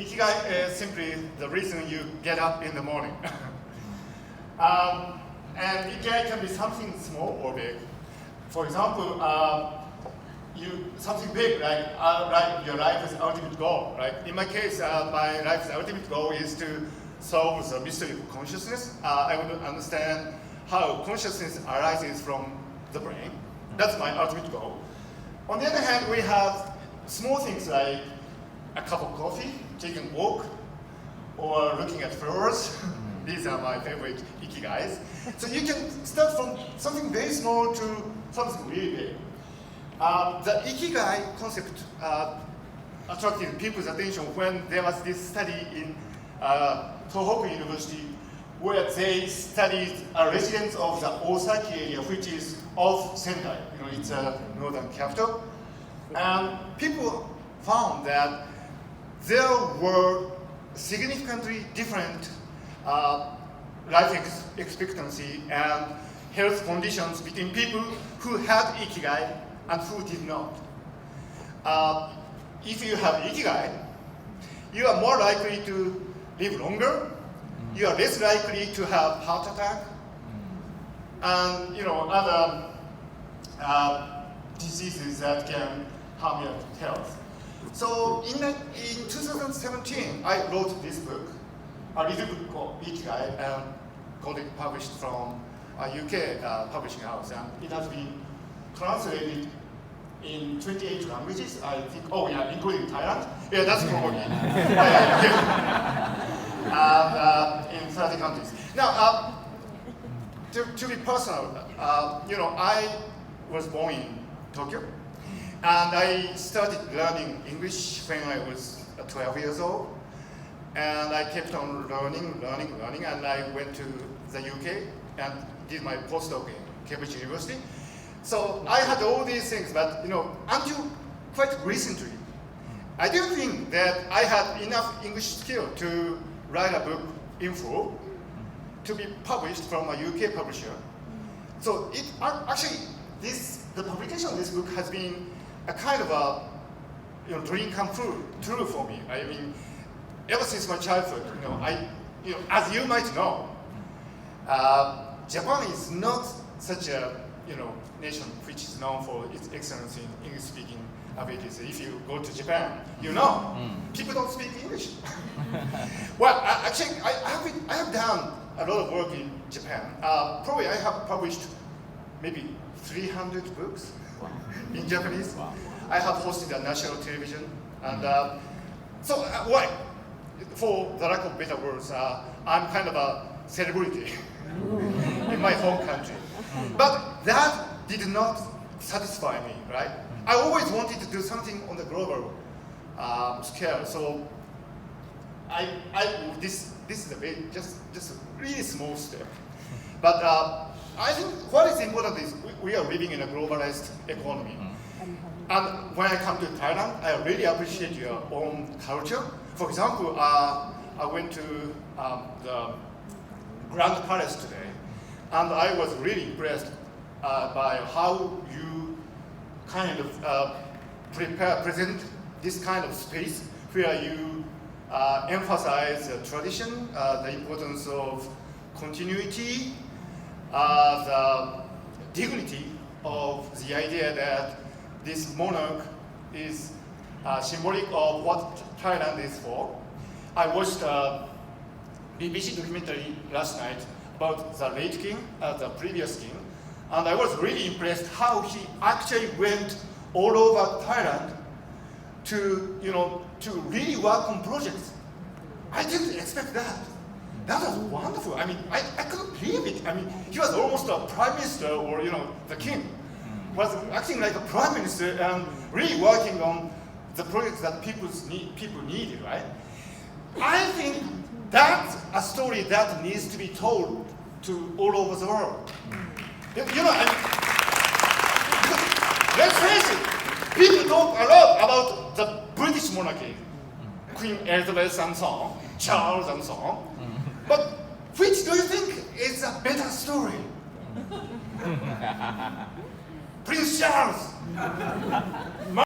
Ikigai is simply the reason you get up in the morning. And Ikigai can be something small or big. For example, something big, like your life's ultimate goal. Right? In my case, my life's ultimate goal is to solve the mystery of consciousness. I want to understand how consciousness arises from the brain. That's my ultimate goal. On the other hand, we have small things like a cup of coffee, taking a walk, or looking at flowers. These are my favorite ikigais. So you can start from something very small to something really big. The ikigai concept attracted people's attention when there was this study in Tohoku University where they studied residents of the Osaki area, which is off Sendai. It's a northern capital. And people found that there were significantly different life expectancy and health conditions between people who had ikigai and who did not. If you have ikigai, you are more likely to live longer. You are less likely to have heart attack and other diseases that can harm your health. So in 2017, I wrote this book, a little book called Ikigai, and got it published from a UK publishing house, and it has been translated in 28 languages, I think. Oh yeah, including Thailand. Yeah, that's probably. In 30 countries. Now, to be personal, I was born in Tokyo, and I started learning English when I was 12 years old, and I kept on learning, and I went to the UK and did my postdoc in Cambridge University. So I had all these things, but until quite recently, I didn't think that I had enough English skill to write a book in full to be published from a UK publisher. So the publication of this book has been a kind of a dream come true for me. I mean, ever since my childhood, as you might know, Japan is not such a nation which is known for its excellence in English-speaking abilities. If you go to Japan, people don't speak English. Well, actually, I have done a lot of work in Japan. Probably I have published maybe 300 books in Japanese. Wow. I have hosted a national television, and why? For the lack of better words, I'm kind of a celebrity in my home country. But that did not satisfy me, right? I always wanted to do something on the global scale. So this is just a really small step. But I think what is important is we are living in a globalized economy. And when I come to Thailand, I really appreciate your own culture. For example, I went to the Grand Palace today, and I was really impressed by how you kind of present this kind of space where you emphasize tradition, the importance of continuity, the dignity of the idea that this monarch is symbolic of what Thailand is for. I watched a BBC documentary last night about the late king, the previous king, and I was really impressed how he actually went all over Thailand to really work on projects. I didn't expect that. That was wonderful. I mean, I couldn't believe it. I mean, he was almost a prime minister, or the king was acting like a prime minister and really working on the projects that people needed, right? I think that's a story that needs to be told to all over the world. Let's face it, people talk a lot about the British monarchy, Queen Elizabeth and so on, Charles and so on. But which do you think is a better story? Prince Charles.